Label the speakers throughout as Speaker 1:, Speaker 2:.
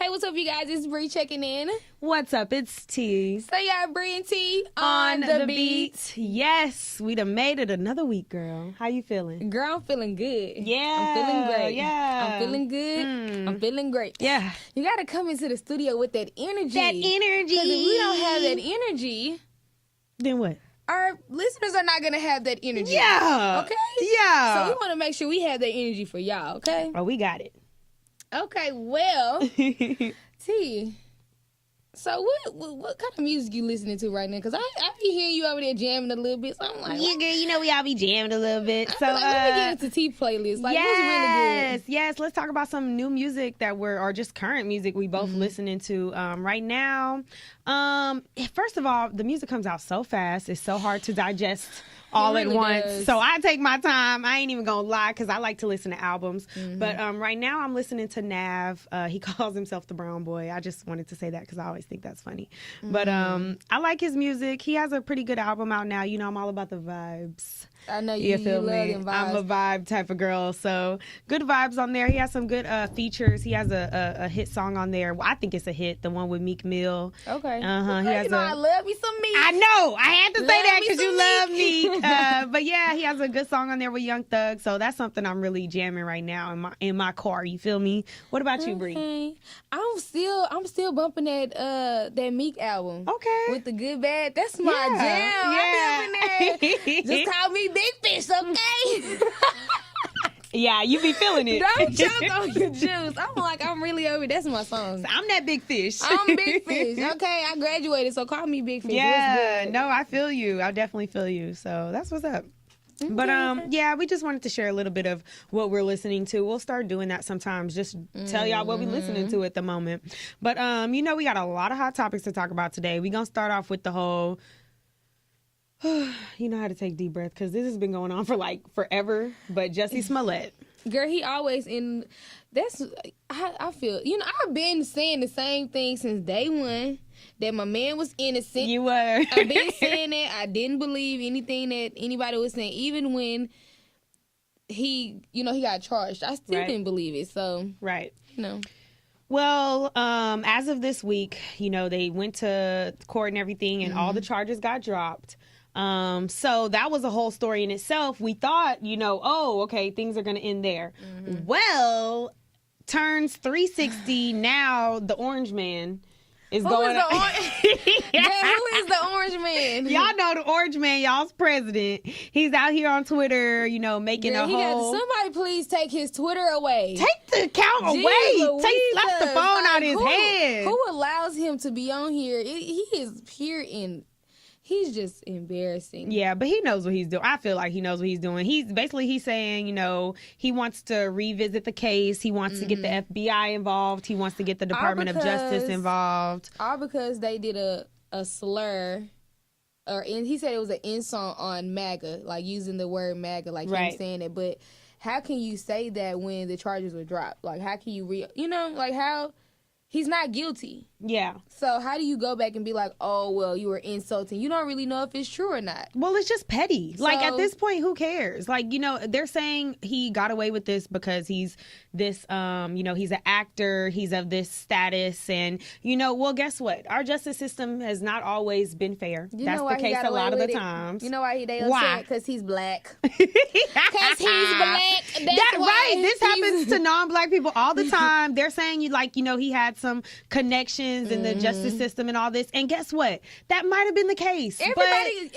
Speaker 1: Hey, what's up, you guys? It's Bree checking in.
Speaker 2: What's up? It's T.
Speaker 1: So, yeah, Bree and T
Speaker 2: on the beat. Yes, we done made it another week, girl. How you feeling?
Speaker 1: Girl, I'm feeling good.
Speaker 2: Yeah.
Speaker 1: I'm feeling great.
Speaker 2: Yeah.
Speaker 1: I'm feeling good. I'm feeling great.
Speaker 2: Yeah.
Speaker 1: You got to come into the studio with that energy.
Speaker 2: That energy.
Speaker 1: Because if we don't have that energy,
Speaker 2: then what?
Speaker 1: Our listeners are not going to have that energy.
Speaker 2: Yeah.
Speaker 1: Okay?
Speaker 2: Yeah.
Speaker 1: So we want to make sure we have that energy for y'all, okay?
Speaker 2: Oh, we got it.
Speaker 1: Okay, well, T, so what kind of music you listening to right now? Because I be hearing you over there jamming a little bit, so I'm like...
Speaker 2: Yeah, girl, you know we all be jamming a little bit. So
Speaker 1: like, let me get into T playlist. Like, what's really good?
Speaker 2: Yes, let's talk about some new music or just current music we both listening to right now. First of all, the music comes out so fast. It's so hard to digest all
Speaker 1: really
Speaker 2: at once.
Speaker 1: does.
Speaker 2: So I take my time. I ain't even gonna lie because I like to listen to albums. But right now I'm listening to Nav. He calls himself the Brown Boy. I just wanted to say that because I always think that's funny. But I like his music. He has a pretty good album out now. You know, I'm all about the vibes.
Speaker 1: I know you
Speaker 2: feel
Speaker 1: love
Speaker 2: me?
Speaker 1: them vibes.
Speaker 2: I'm a vibe type of girl. So good vibes on there. He has some good features. He has a hit song on there. Well, I think it's a hit. The one with Meek Mill.
Speaker 1: Okay.
Speaker 2: He has
Speaker 1: I love me some Meek.
Speaker 2: I know. I had to say
Speaker 1: Love
Speaker 2: that
Speaker 1: me
Speaker 2: because you
Speaker 1: some
Speaker 2: love Meek. But yeah, he has a good song on there with Young Thug. So that's something I'm really jamming right now in my car. You feel me? What about you, Bree?
Speaker 1: Okay. I'm still bumping that Meek album.
Speaker 2: Okay.
Speaker 1: With the Good Bad. That's my jam. I be up in there. Just call me Big Fish, okay?
Speaker 2: Yeah, you be feeling it.
Speaker 1: Don't choke on your juice. I'm really over. That's my song.
Speaker 2: I'm that Big Fish.
Speaker 1: I'm Big Fish. Okay, I graduated, so call me Big Fish.
Speaker 2: Yeah, no, I feel you. I definitely feel you. So that's what's up.
Speaker 1: Okay.
Speaker 2: But yeah, we just wanted to share a little bit of what we're listening to. We'll start doing that sometimes. Just tell y'all what we're listening to at the moment. But we got a lot of hot topics to talk about today. We're gonna start off with the whole you know how to take deep breath because this has been going on for like forever. But Jussie Smollett.
Speaker 1: Girl, he always in. That's I feel. You know, I've been saying the same thing since day one. That my man was innocent.
Speaker 2: You were.
Speaker 1: I've been saying that. I didn't believe anything that anybody was saying, even when he got charged. I still didn't believe it. So
Speaker 2: right.
Speaker 1: Well,
Speaker 2: as of this week, they went to court and everything, and all the charges got dropped. So that was a whole story in itself. We thought, okay, things are going to end there. Well, turns 360 now. The Orange Man is going.
Speaker 1: Who is the Orange Man?
Speaker 2: Y'all know the Orange Man, y'all's president. He's out here on Twitter, making a whole.
Speaker 1: Somebody please take his Twitter away.
Speaker 2: Take the account away. Slap the phone out his head.
Speaker 1: Who allows him to be on here? He is pure in. He's just embarrassing.
Speaker 2: Yeah, but he knows what he's doing. I feel like he knows what he's doing. He's saying, he wants to revisit the case. He wants to get the FBI involved. He wants to get the Department of Justice involved.
Speaker 1: All because they did a slur, and he said it was an insult on MAGA, like using the word MAGA, like him saying it. But how can you say that when the charges were dropped? Like, how can you how? He's not guilty. Yeah. So how do you go back and be like, oh, well, you were insulting? You don't really know if it's true or not.
Speaker 2: Well, it's just petty. Like, at this point, who cares? Like, they're saying he got away with this because he's this, he's an actor. He's of this status. And, well, guess what? Our justice system has not always been fair. That's the case a lot of the times.
Speaker 1: You know why they upset? Because he's black. Because he's black.
Speaker 2: That's right. This happens to non-black people all the time. They're saying, he had some connections in the justice system and all this. And guess what? That might have been the case.
Speaker 1: Everybody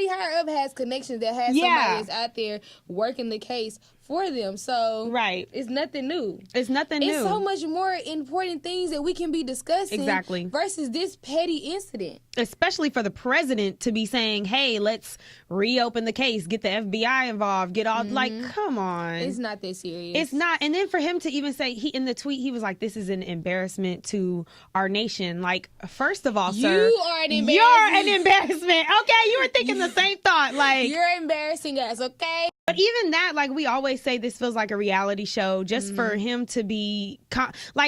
Speaker 1: higher up has connections that has somebody that's out there working the case for them. So it's nothing new.
Speaker 2: It's nothing new.
Speaker 1: It's so much more important things that we can be discussing versus this petty incident.
Speaker 2: Especially for the president to be saying, hey, let's reopen the case, get the FBI involved, get all like, come on.
Speaker 1: It's not that serious.
Speaker 2: It's not. And then for him to even say, in the tweet, he was like, this is an embarrassment to our nation. Like, first of all, sir,
Speaker 1: you are an embarrassment.
Speaker 2: You're an embarrassment. Okay, you were thinking the same thought. Like,
Speaker 1: you're embarrassing us, okay?
Speaker 2: But even that, like, we always say this feels like a reality show. Just for him to be,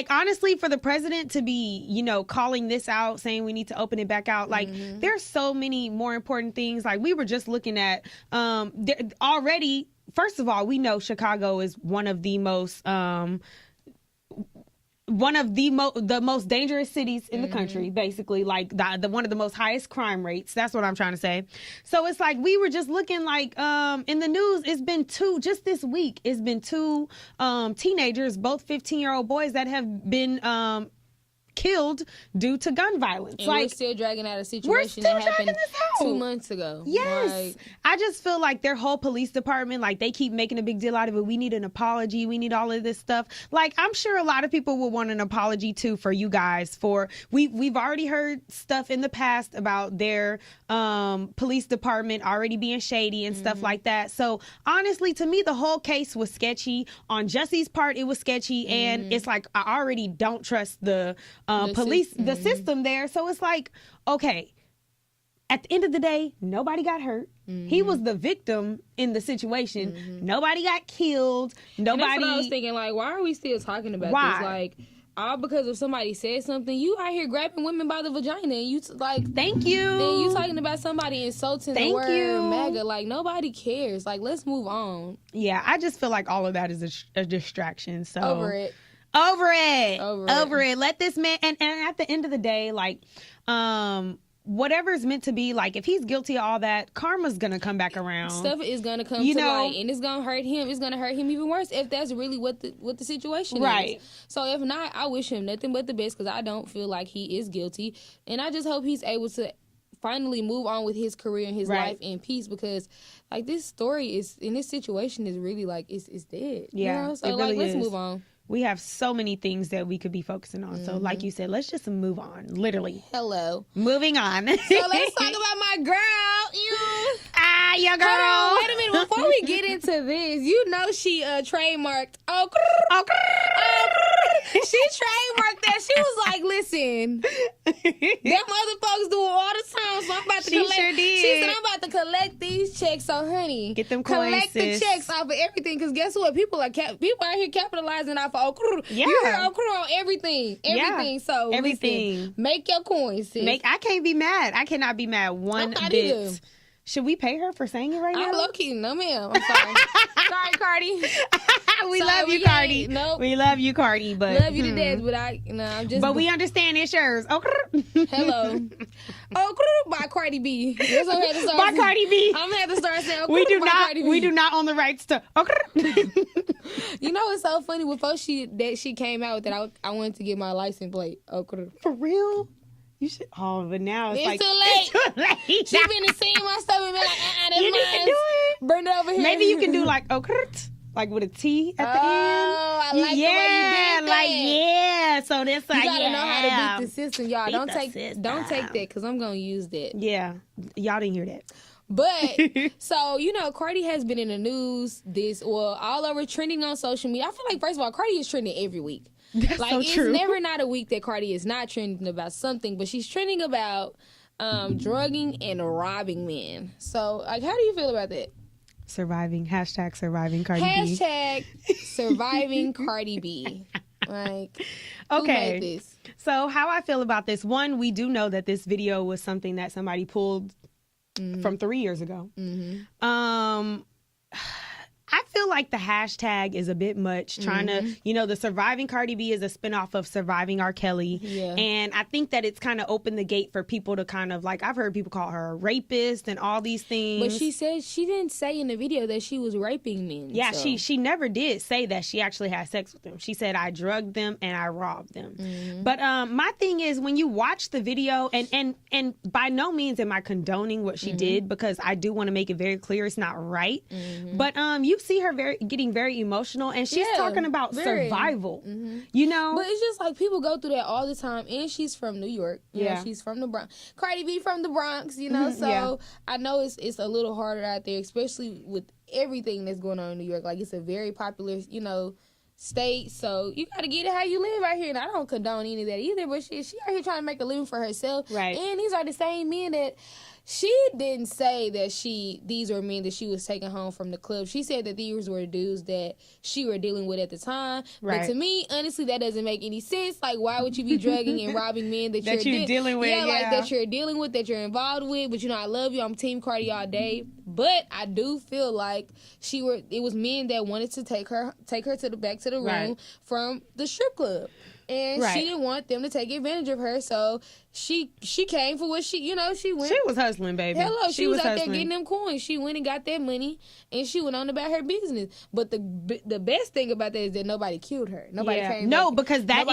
Speaker 2: honestly, for the president to be, calling this out, saying we need to open it back out. Like, there's so many more important things. Like, we were just looking at already. First of all, we know Chicago is one of the most one of the most dangerous cities in the country, basically, like the one of the most highest crime rates. That's what I'm trying to say. So it's like we were just looking like in the news. It's been just this week. It's been two teenagers, both 15-year-old boys that have been killed due to gun violence.
Speaker 1: And we're still dragging out a situation that happened 2 months ago.
Speaker 2: Yes.
Speaker 1: Like,
Speaker 2: I just feel like their whole police department, like they keep making a big deal out of it. We need an apology. We need all of this stuff. Like, I'm sure a lot of people will want an apology too for you guys. We've already heard stuff in the past about their police department already being shady and stuff like that. So honestly, to me, the whole case was sketchy. On Jesse's part, it was sketchy. And it's like, I already don't trust the police, the system there. So it's like, okay, at the end of the day, nobody got hurt. He was the victim in the situation. Nobody got killed. Nobody.
Speaker 1: And that's what I was thinking. Like, why are we still talking about this? Like, all because if somebody said something, you out here grabbing women by the vagina, and you like,
Speaker 2: thank you.
Speaker 1: Then you talking about somebody insulting the word MAGA. Like, nobody cares. Like, let's move on.
Speaker 2: Yeah, I just feel like all of that is a distraction. So
Speaker 1: over it.
Speaker 2: Let this man, and at the end of the day, like, whatever is meant to be, like, if he's guilty of all that, karma's gonna come back around.
Speaker 1: Stuff is gonna come to light, and it's gonna hurt him. It's gonna hurt him even worse if that's really what the situation is. So if not, I wish him nothing but the best, because I don't feel like he is guilty, and I just hope he's able to finally move on with his career and his life in peace, because like this story is in this situation is really like it's dead.
Speaker 2: Yeah,
Speaker 1: you know? So
Speaker 2: it really
Speaker 1: let's
Speaker 2: is.
Speaker 1: move on.
Speaker 2: We have so many things that we could be focusing on. So like you said, let's just move on. Literally.
Speaker 1: Hello.
Speaker 2: Moving on.
Speaker 1: So let's talk about my girl.
Speaker 2: Your girl.
Speaker 1: Hold on, wait a minute. Before we get into this, you know she trademarked. She trademarked that. She was like, listen, them other folks do it all the time, so I'm about to collect.
Speaker 2: Sure did.
Speaker 1: She said, I'm about to collect these checks. So, honey,
Speaker 2: get them coins,
Speaker 1: collect the checks off of everything, because guess what? People out here capitalizing off of
Speaker 2: Yeah.
Speaker 1: You hear on everything. Yeah. So,
Speaker 2: everything.
Speaker 1: Listen, make your coins, sis.
Speaker 2: I can't be mad. I cannot be mad one bit. Either. Should we pay her for saying it right now?
Speaker 1: I'm low-key. No, ma'am. I'm sorry. Sorry, Cardi.
Speaker 2: We love you, Cardi.
Speaker 1: Nope.
Speaker 2: We love you, Cardi. But
Speaker 1: love you to death, but I'm just.
Speaker 2: But we understand it's yours.
Speaker 1: Hello. By Cardi B. That's what I'm to start
Speaker 2: by Cardi B.
Speaker 1: I'm gonna have to start saying.
Speaker 2: We do not own the rights to.
Speaker 1: You know what's so funny? Before she came out with that, I wanted to get my license plate.
Speaker 2: For real? You should. Oh, but now it's like
Speaker 1: too late.
Speaker 2: It's too late.
Speaker 1: She been seeing my stuff and been like, that's
Speaker 2: you need to do it.
Speaker 1: Burn it over here.
Speaker 2: Maybe you can do like like with a T at the end.
Speaker 1: Oh, I like the way you did that.
Speaker 2: Like so that's like
Speaker 1: you gotta know how to beat the system, y'all. Don't take that, because I'm gonna use that.
Speaker 2: Yeah, y'all didn't hear that.
Speaker 1: But so Cardi has been in the news all over, trending on social media. I feel like, first of all, Cardi is trending every week.
Speaker 2: That's
Speaker 1: like
Speaker 2: so true.
Speaker 1: It's never not a week that Cardi is not trending about something, but she's trending about drugging and robbing men. So like, how do you feel about that?
Speaker 2: Surviving Cardi B.
Speaker 1: Surviving Cardi B. Like,
Speaker 2: okay.
Speaker 1: Who made this?
Speaker 2: So how I feel about this, one, we do know that this video was something that somebody pulled from 3 years ago. I feel like the hashtag is a bit much, trying to, the Surviving Cardi B is a spinoff of Surviving R. Kelly.
Speaker 1: Yeah.
Speaker 2: And I think that it's kind of opened the gate for people to kind of, like, I've heard people call her a rapist and all these things.
Speaker 1: But she said she didn't say in the video that she was raping men.
Speaker 2: Yeah,
Speaker 1: so.
Speaker 2: she never did say that she actually had sex with them. She said, I drugged them and I robbed them. But my thing is, when you watch the video, and by no means am I condoning what she did, because I do want to make it very clear it's not right. But you see her getting very emotional, and she's talking about survival.
Speaker 1: But it's just like, people go through that all the time, and she's from New York. You know, she's from the Bronx. Cardi B from the Bronx, so I know it's a little harder out there, especially with everything that's going on in New York. Like, it's a very popular, state, so you got to get it how you live out here, and I don't condone any of that either, but she out here trying to make a living for herself.
Speaker 2: Right.
Speaker 1: And these are the same men that she didn't say that these were men that she was taking home from the club. She said that these were dudes that she were dealing with at the time.
Speaker 2: Right.
Speaker 1: But to me, honestly, that doesn't make any sense. Like, why would you be drugging and robbing men that you're
Speaker 2: dealing with?
Speaker 1: Like, that you're dealing with, that you're involved with. But I love you. I'm Team Cardi all day. But I do feel like it was men that wanted to take her back to the room from the strip club. and she didn't want them to take advantage of her, so she came for what she went.
Speaker 2: She was hustling, baby.
Speaker 1: Hello, she was out there getting them coins. She went and got that money, and she went on about her business. But the best thing about that is that nobody killed her. Nobody came back.
Speaker 2: Because that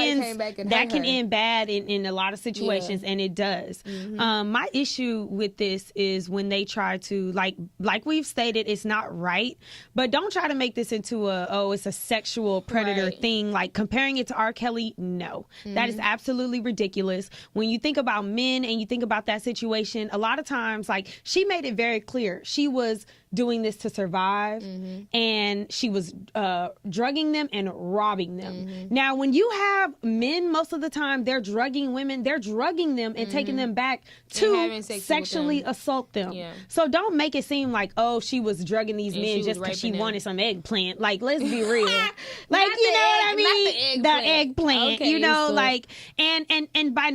Speaker 2: can end bad in a lot of situations, and it does. Mm-hmm. My issue with this is when they try to, like we've stated, it's not right, but don't try to make this into it's a sexual predator thing, like comparing it to R. Kelly. No, that is absolutely ridiculous. When you think about men and you think about that situation, a lot of times, like, she made it very clear she was doing this to survive, and she was drugging them and robbing them. Now, when you have men, most of the time they're drugging women, they're drugging them and taking them back to sexually assault them. Yeah. So don't make it seem like, she was drugging these men just because she wanted some eggplant. Like, let's be real. Like, you know what I mean? The eggplant. Okay, like, and by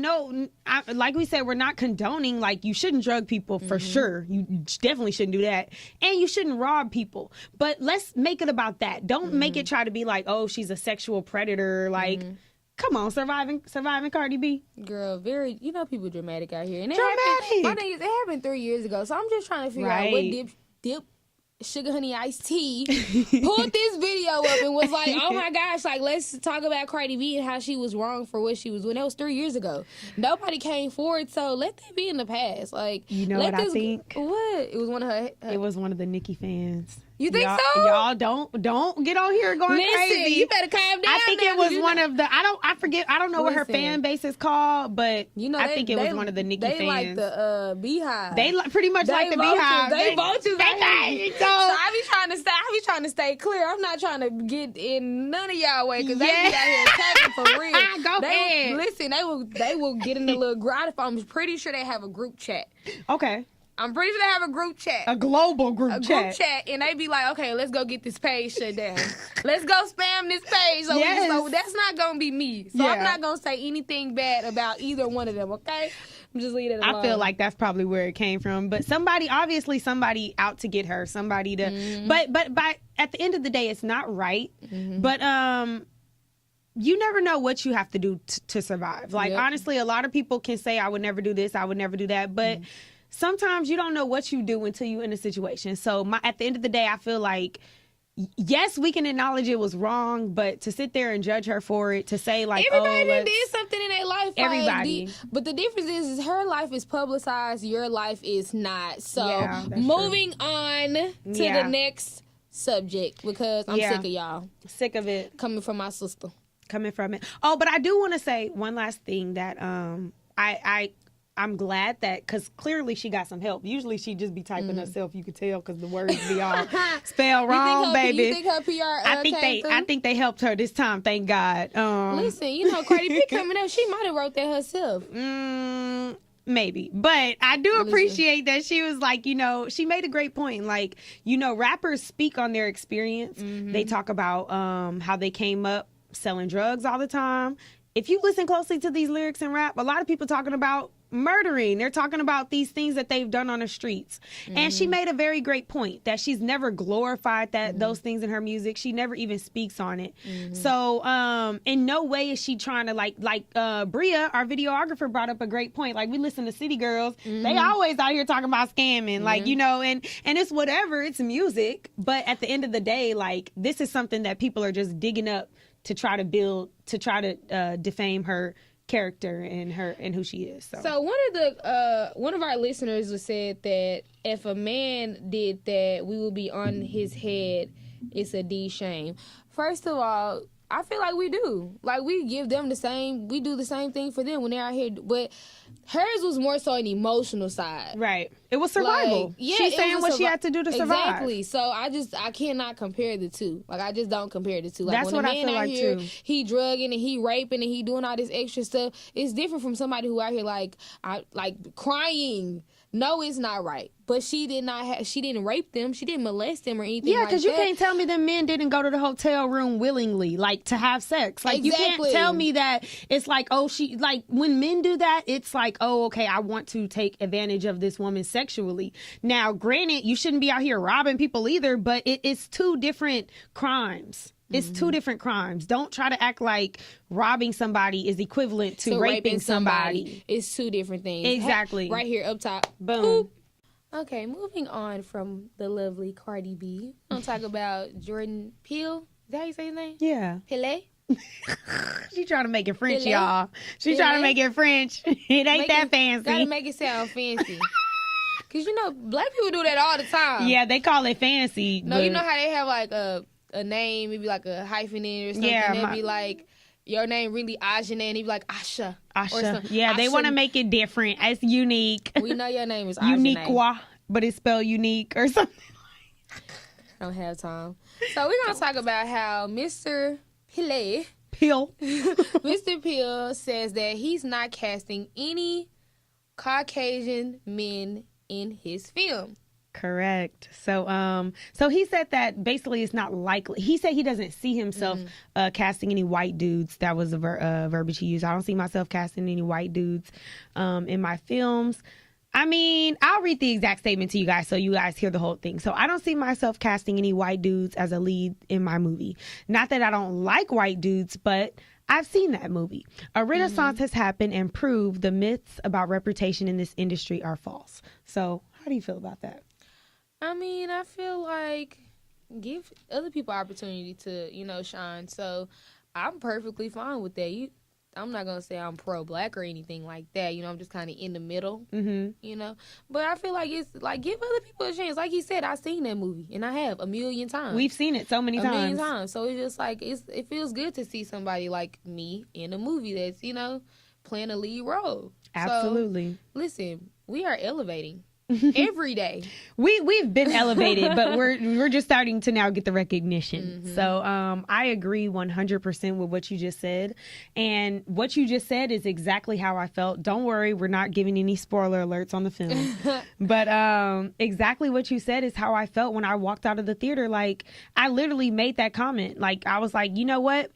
Speaker 2: like we said, we're not condoning, like, you shouldn't drug people for sure. You definitely shouldn't do that. And you shouldn't rob people. But let's make it about that. Don't make it try to be like, she's a sexual predator. Like, come on, surviving Cardi B.
Speaker 1: Girl, people dramatic out here. And my thing is, it happened 3 years ago. So I'm just trying to figure out what dip Sugar Honey Iced Tea pulled this video up and was like, oh my gosh, like, let's talk about Cardi B and how she was wrong for what she was doing. That was 3 years ago. Nobody came forward, so let that be in the past. Like,
Speaker 2: you know what I think?
Speaker 1: What? It was one of her.
Speaker 2: It was one of the Nicki fans.
Speaker 1: You think so?
Speaker 2: Y'all don't get on here going crazy.
Speaker 1: You better calm down.
Speaker 2: I think it was one of the I don't know what her fan base is called, but I think it was one of the Nicki fans.
Speaker 1: They like the Beehive.
Speaker 2: They pretty much like the Beehive.
Speaker 1: They vultures. So I be trying to stay clear. I'm not trying to get in none of y'all way because they be out here attacking for real.
Speaker 2: Go ahead.
Speaker 1: Listen, they will get in the little group. I'm pretty sure they have a group chat.
Speaker 2: Okay.
Speaker 1: I'm pretty sure they have a group chat.
Speaker 2: A global group chat.
Speaker 1: And they be like, okay, let's go get this page shut down. Let's go spam this page. So that's not going to be me. So I'm not going to say anything bad about either one of them, okay? I'm just leaving it alone.
Speaker 2: I feel like that's probably where it came from. But somebody out to get her. Somebody to... But at the end of the day, it's not right. But... you never know what you have to do to survive. Like, honestly, a lot of people can say, I would never do this, I would never do that. But... sometimes you don't know what you do until you're in a situation. So at the end of the day, I feel like, yes, we can acknowledge it was wrong, but to sit there and judge her for it, to say like,
Speaker 1: everybody did something in their life.
Speaker 2: Everybody.
Speaker 1: But the difference is her life is publicized, your life is not. So moving on to the next subject, because I'm sick of y'all.
Speaker 2: Sick of it.
Speaker 1: Coming from my sister.
Speaker 2: Coming from it. Oh, but I do want to say one last thing that I'm glad that, because clearly she got some help. Usually she just be typing herself. You could tell because the words be all spelled wrong, baby.
Speaker 1: You think her PR
Speaker 2: I think they helped her this time. Thank God.
Speaker 1: Listen, Cardi B coming up. She might have wrote that herself.
Speaker 2: Maybe. But I do appreciate that she was like, she made a great point. Like, rappers speak on their experience. They talk about how they came up selling drugs all the time. If you listen closely to these lyrics and rap, a lot of people talking about murdering. They're talking about these things that they've done on the streets. And she made a very great point that she's never glorified those things in her music. She never even speaks on it. So in no way is she trying to like Bria, our videographer, brought up a great point. Like, we listen to City Girls. They always out here talking about scamming. Like, and it's whatever, it's music. But at the end of the day, like, this is something that people are just digging up to try to defame her character and who she is.
Speaker 1: So one of our listeners said that if a man did that, we would be on his head. It's a D shame. First of all, I feel like we do. Like, we give them we do the same thing for them when they're out here. But hers was more so an emotional side.
Speaker 2: Right. It was survival.
Speaker 1: Like,
Speaker 2: she's saying what she had to do to survive.
Speaker 1: Exactly. So I cannot compare the two. Like, I just don't compare the two. Like,
Speaker 2: that's
Speaker 1: when
Speaker 2: what
Speaker 1: a man
Speaker 2: I feel
Speaker 1: out
Speaker 2: like
Speaker 1: here,
Speaker 2: too.
Speaker 1: He drugging and he raping and he doing all this extra stuff. It's different from somebody who out here like crying. No, it's not right. But she didn't rape them. She didn't molest them or anything like that.
Speaker 2: Yeah, because you can't tell me them men didn't go to the hotel room willingly, like, to have sex. Like, you can't tell me that it's like, when men do that, it's like, okay, I want to take advantage of this woman's sexually. Now, granted, you shouldn't be out here robbing people either, but it's two different crimes. It's two different crimes. Don't try to act like robbing somebody is equivalent to raping somebody.
Speaker 1: It's two different things.
Speaker 2: Exactly.
Speaker 1: Right here up top.
Speaker 2: Boom.
Speaker 1: Boop. Okay, moving on from the lovely Cardi B. I'm going to talk about Jordan Peele. Is that how you say his name?
Speaker 2: Yeah.
Speaker 1: Peele?
Speaker 2: She trying to make it French,
Speaker 1: Peele?
Speaker 2: y'all. She trying to make it French. It ain't that fancy.
Speaker 1: Gotta make it sound fancy. Because, you know, black people do that all the time.
Speaker 2: Yeah, they call it fancy.
Speaker 1: No, you know how they have like a name, maybe like a hyphen in it or something.
Speaker 2: Yeah,
Speaker 1: they'd be like, your name really Ajane, and he'd be like Asha.
Speaker 2: Asha. Yeah, they want to make it different. It's unique.
Speaker 1: We know your name is Ajane.
Speaker 2: Uniqua, but it's spelled unique or something.
Speaker 1: I don't have time. So we're going to talk about how Mr. Peele, Mr. Peele says that he's not casting any Caucasian men in his film.
Speaker 2: Correct. So he said that basically it's not likely. He said he doesn't see himself casting any white dudes. That was the verbiage he used. I don't see myself casting any white dudes in my films. I mean, I'll read the exact statement to you guys so you guys hear the whole thing. So I don't see myself casting any white dudes as a lead in my movie. Not that I don't like white dudes, but I've seen that movie. A renaissance has happened and proved the myths about reputation in this industry are false. So how do you feel about that?
Speaker 1: I mean, I feel like give other people opportunity to, you know, shine. So I'm perfectly fine with that. I'm not going to say I'm pro-black or anything like that. You know, I'm just kind of in the middle, you know. But I feel like it's like give other people a chance. Like he said, I've seen that movie, and I have 1,000,000 times.
Speaker 2: We've seen it so many times.
Speaker 1: 1,000,000 times. So it's just like it feels good to see somebody like me in a movie that's, you know, playing a lead role.
Speaker 2: Absolutely.
Speaker 1: So, listen, we are elevating. Every day.
Speaker 2: We've been elevated, but we're just starting to now get the recognition. So I agree 100% with what you just said. And what you just said is exactly how I felt. Don't worry, we're not giving any spoiler alerts on the film. But exactly what you said is how I felt when I walked out of the theater. Like, I literally made that comment. Like, I was like, you know what?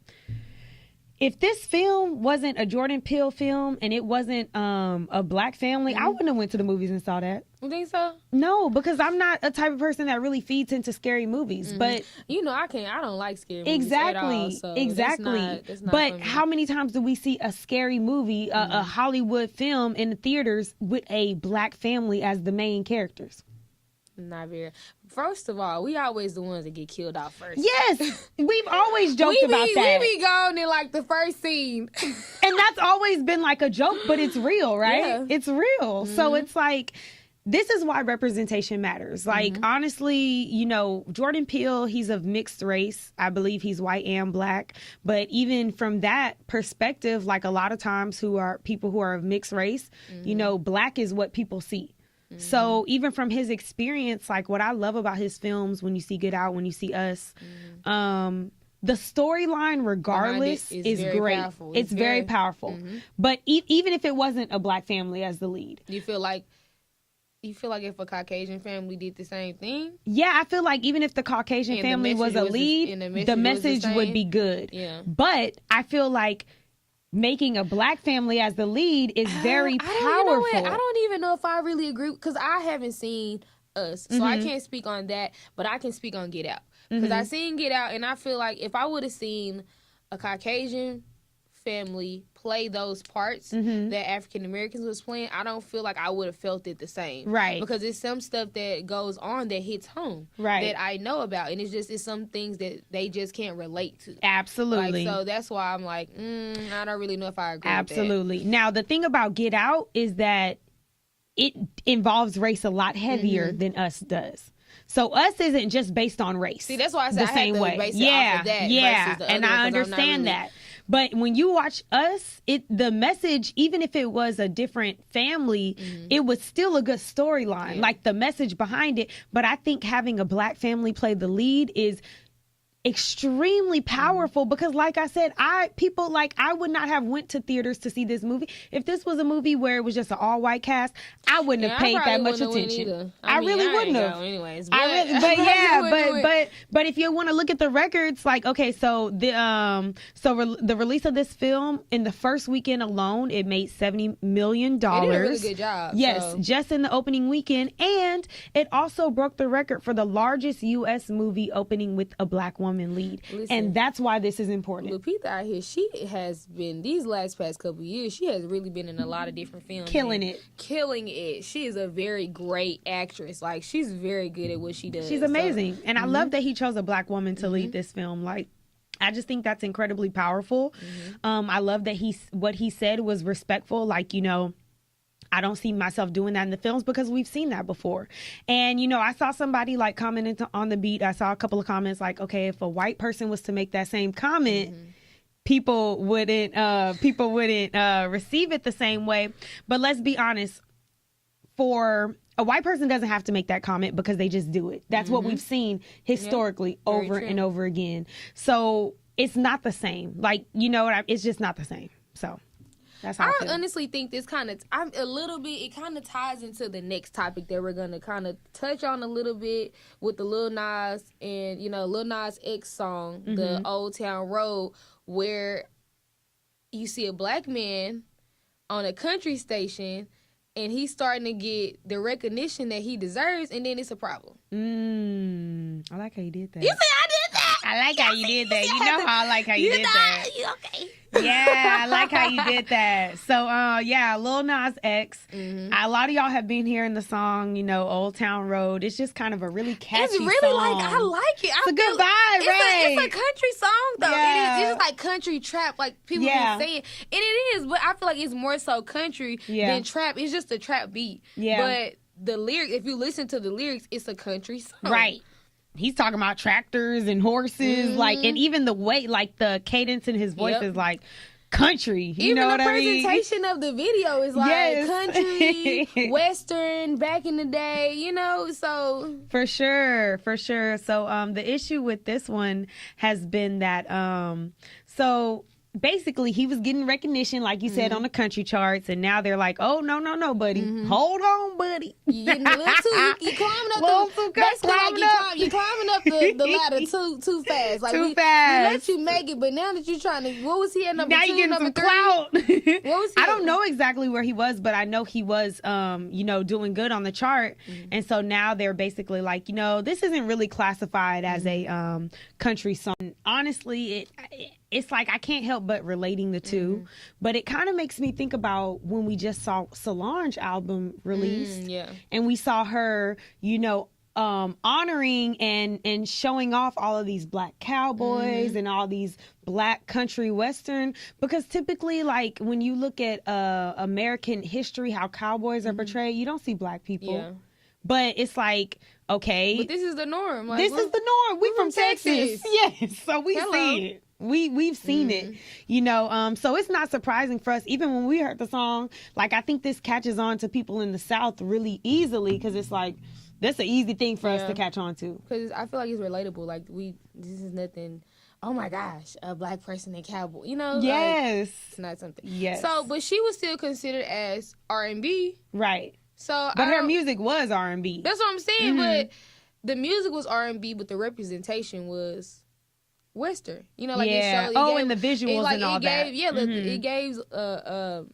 Speaker 2: If this film wasn't a Jordan Peele film and it wasn't a black family, I wouldn't have went to the movies and saw that.
Speaker 1: You think so?
Speaker 2: No, because I'm not a type of person that really feeds into scary movies. But
Speaker 1: you know, I don't like scary movies
Speaker 2: exactly,
Speaker 1: at all, so
Speaker 2: exactly.
Speaker 1: That's not
Speaker 2: but how many times do we see a scary movie, a Hollywood film in the theaters with a black family as the main characters?
Speaker 1: Not very. First of all, we always the ones that get killed off first.
Speaker 2: Yes, we've always joked about that.
Speaker 1: We be gone in like the first scene,
Speaker 2: and that's always been like a joke, but it's real, right? Yeah. It's real. So it's like, this is why representation matters. Like, honestly, you know, Jordan Peele, he's of mixed race. I believe he's white and black. But even from that perspective, like a lot of times people who are of mixed race, you know, black is what people see. So even from his experience, like what I love about his films, when you see Get Out, when you see Us, the storyline regardless is great. Powerful. It's very powerful. But even if it wasn't a black family as the lead.
Speaker 1: You feel like if a Caucasian family did the same thing?
Speaker 2: Yeah, I feel like even if the Caucasian family was a lead, the message would be good.
Speaker 1: Yeah.
Speaker 2: But I feel like making a black family as the lead is very powerful.
Speaker 1: I don't even know if I really agree, because I haven't seen Us, so I can't speak on that, but I can speak on Get Out, because I seen Get Out, and I feel like if I would have seen a Caucasian family play those parts that African Americans was playing, I don't feel like I would have felt it the same.
Speaker 2: Right.
Speaker 1: Because it's some stuff that goes on that hits home. Right. That I know about. And it's some things that they just can't relate to.
Speaker 2: Absolutely.
Speaker 1: Like, so that's why I'm like, I don't really know if I agree with that.
Speaker 2: Absolutely. Now, the thing about Get Out is that it involves race a lot heavier than Us does. So Us isn't just based on race.
Speaker 1: See, that's why I said
Speaker 2: the same way.
Speaker 1: Base it off of that versus the
Speaker 2: and
Speaker 1: other,
Speaker 2: I understand that. But when you watch Us, the message, even if it was a different family, it was still a good storyline, like the message behind it. But I think having a black family play the lead is extremely powerful because, like I said, I would not have went to theaters to see this movie if this was a movie where it was just an all-white cast. I wouldn't have paid that much attention. I really wouldn't have.
Speaker 1: Anyways,
Speaker 2: but if you want to look at the records, like, okay, so the release of this film in the first weekend alone, it made $70 million.
Speaker 1: It did a really good job.
Speaker 2: Yes, just in the opening weekend, and it also broke the record for the largest U.S. movie opening with a black woman lead. Listen, and that's why this is important.
Speaker 1: Lupita out here, she has been, these past couple years, she has really been in a lot of different films.
Speaker 2: Killing it.
Speaker 1: She is a very great actress. Like, she's very good at what she does.
Speaker 2: She's amazing. And I love that he chose a black woman to lead this film. Like, I just think that's incredibly powerful. I love that what he said was respectful. Like, I don't see myself doing that in the films because we've seen that before. And, I saw somebody like commenting on the beat. I saw a couple of comments like, okay, if a white person was to make that same comment, people wouldn't receive it the same way. But let's be honest, for a white person doesn't have to make that comment because they just do it. That's what we've seen historically over and over again. So it's not the same. Like, it's just not the same. So that's how I feel.
Speaker 1: Honestly think this it kind of ties into the next topic that we're going to kind of touch on a little bit with the Lil Nas and, Lil Nas X song, the Old Town Road, where you see a black man on a country station and he's starting to get the recognition that he deserves, and then it's a problem.
Speaker 2: I like how you did that.
Speaker 1: You say I did that?
Speaker 2: I like how you did that. You know how I like how you did that.
Speaker 1: Okay.
Speaker 2: Yeah, I like how you did that. So, Lil Nas X. A lot of y'all have been hearing the song, Old Town Road. It's just kind of a really catchy
Speaker 1: It's really
Speaker 2: song.
Speaker 1: I like it.
Speaker 2: It's a good vibe, right?
Speaker 1: It's a country song, though.
Speaker 2: Yeah.
Speaker 1: It's just like country trap, like people been saying. And it is, but I feel like it's more so country than trap. It's just a trap beat. Yeah. But the lyrics, if you listen to the lyrics, it's a country song.
Speaker 2: Right. He's talking about tractors and horses, and even the way, like the cadence in his voice is like country. You know what I mean?
Speaker 1: Even the presentation of the video is like country, western, back in the day, so.
Speaker 2: For sure. So the issue with this one has been that, basically, he was getting recognition, like you said, on the country charts, and now they're like, "Oh no, buddy, hold on, buddy,
Speaker 1: you climbing up you climbing up the ladder too fast, like
Speaker 2: too fast.
Speaker 1: We let you make it, but now that you're trying to, what was he at number
Speaker 2: now
Speaker 1: 2,
Speaker 2: you're getting
Speaker 1: number
Speaker 2: some
Speaker 1: 3?
Speaker 2: clout.
Speaker 1: What was he?
Speaker 2: I don't know exactly where he was, but I know he was, doing good on the chart, and so now they're basically like, this isn't really classified as a country song. Honestly, it's like I can't help but relating the two, but it kind of makes me think about when we just saw Solange album released, and we saw her, honoring and showing off all of these black cowboys and all these black country western, because typically, like, when you look at American history, how cowboys are portrayed, you don't see black people. Yeah. But it's like, okay.
Speaker 1: But this is the norm. Like,
Speaker 2: this is the norm. We're from Texas. Yes. So we see it. We've seen it, so it's not surprising for us. Even when we heard the song, like, I think this catches on to people in the South really easily, because it's like, that's an easy thing for us to catch on to.
Speaker 1: Because I feel like it's relatable. Like, this is nothing, oh my gosh, a black person in cowboy,
Speaker 2: Yes.
Speaker 1: Like, it's not something.
Speaker 2: Yes.
Speaker 1: So, but she was still considered as R&B.
Speaker 2: Right.
Speaker 1: So,
Speaker 2: but her music was R&B.
Speaker 1: That's what I'm saying, but the music was R&B, but the representation was Western, it showed.
Speaker 2: And the visuals and all that.
Speaker 1: It gave a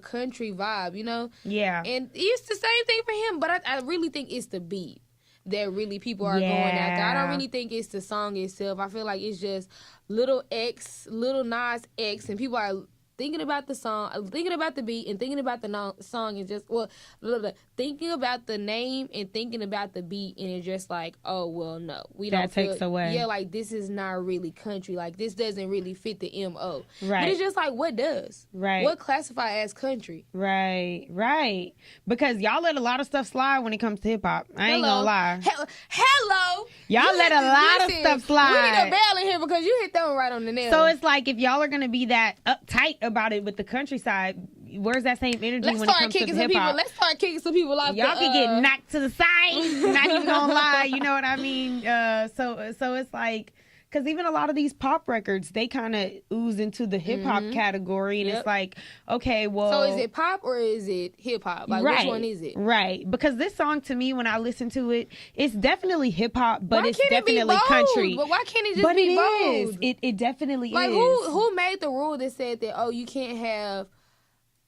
Speaker 1: country vibe,
Speaker 2: Yeah.
Speaker 1: And it's the same thing for him, but I really think it's the beat that really people are going after. I don't really think it's the song itself. I feel like it's just Lil Nas X, and people are thinking about the song, thinking about the beat, and thinking about the song, and just thinking about the name and thinking about the beat, and it's just like, oh well, no, we don't.
Speaker 2: That takes away.
Speaker 1: Yeah, like, this is not really country. Like, this doesn't really fit the MO.
Speaker 2: Right.
Speaker 1: But it's just like, what does?
Speaker 2: Right.
Speaker 1: What classify as country?
Speaker 2: Right. Because y'all let a lot of stuff slide when it comes to hip hop. I ain't gonna lie.
Speaker 1: Hello.
Speaker 2: Y'all let a lot of stuff slide.
Speaker 1: We need a bell in here because you hit that one right on the nail.
Speaker 2: So it's like, if y'all are gonna be that uptight about it with the countryside, where's that same energy when it comes to hip hop?
Speaker 1: Let's start kicking some people off.
Speaker 2: Y'all can get knocked to the side. Not even gonna lie, you know what I mean? So it's like, because even a lot of these pop records, they kind of ooze into the hip hop category, and it's like, okay, well,
Speaker 1: so is it pop or is it hip hop? Like, which one is it?
Speaker 2: Right, because this song to me, when I listen to it, it's definitely hip hop, but it's definitely
Speaker 1: it be bold?
Speaker 2: country.
Speaker 1: But why can't it just be bold?
Speaker 2: It definitely
Speaker 1: like,
Speaker 2: is.
Speaker 1: Who made the rule that said that you can't have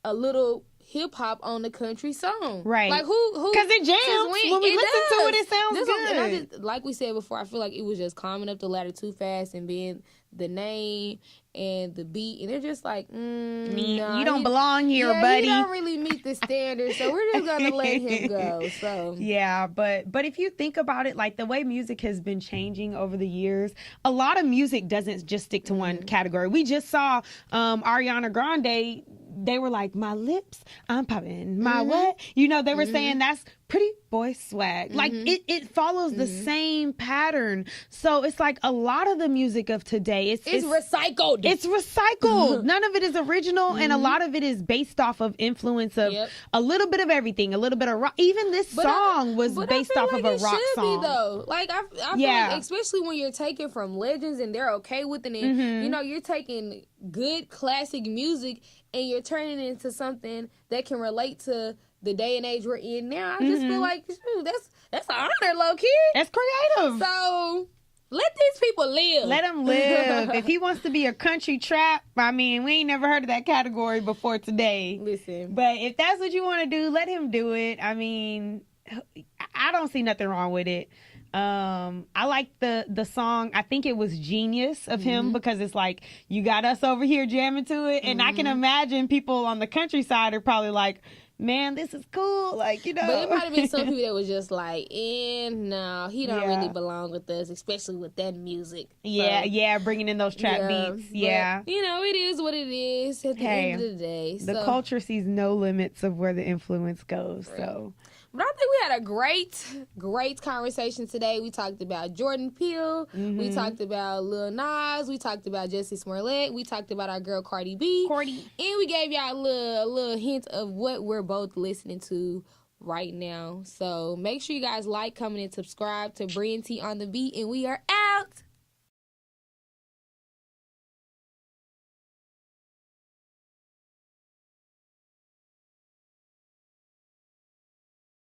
Speaker 1: a little hip hop on the country song?
Speaker 2: Right.
Speaker 1: Like, who?
Speaker 2: Because it jams. When we listen to it, it sounds good.
Speaker 1: And I just, like we said before, I feel like it was just climbing up the ladder too fast and being the name and the beat, and they're just like, nah,
Speaker 2: you don't belong here, buddy.
Speaker 1: He don't really meet the standards, so we're just gonna let him go. So
Speaker 2: yeah, but if you think about it, like the way music has been changing over the years, a lot of music doesn't just stick to one category. We just saw Ariana Grande. They were like, my lips, I'm popping. My what? You know, they were saying that's pretty boy swag. Like, it follows the same pattern. So it's like a lot of the music of today, it's
Speaker 1: recycled.
Speaker 2: It's recycled. None of it is original, and a lot of it is based off of influence of a little bit of everything, a little bit of rock. Even this song was based off of a rock song.
Speaker 1: Though. Like, I feel like, especially when you're taking from legends and they're okay with it, and you know, you're taking good classic music and you're turning it into something that can relate to the day and age we're in now. I just feel like, shoot, that's an honor, low key.
Speaker 2: That's creative.
Speaker 1: So let these people live.
Speaker 2: Let them live. If he wants to be a country trap, I mean, we ain't never heard of that category before today.
Speaker 1: Listen.
Speaker 2: But if that's what you want to do, let him do it. I mean, I don't see nothing wrong with it. I like the song. I think it was genius of him, because it's like, you got us over here jamming to it, and I can imagine people on the countryside are probably like, man, this is cool, like, you know.
Speaker 1: But it might have been some people that was just like, no, he don't really belong with us, especially with that music.
Speaker 2: Yeah, bringing in those trap beats. Yeah,
Speaker 1: but, you know, it is what it is at the end of the day.
Speaker 2: The culture sees no limits of where the influence goes. Right. So.
Speaker 1: But I think we had a great conversation today. We talked about Jordan Peele. We talked about Lil Nas. We talked about Jussie Smollett. We talked about our girl Cardi B. And we gave y'all a little hint of what we're both listening to right now. So make sure you guys like, comment, and subscribe to Bree and T on the Beat. And we are out.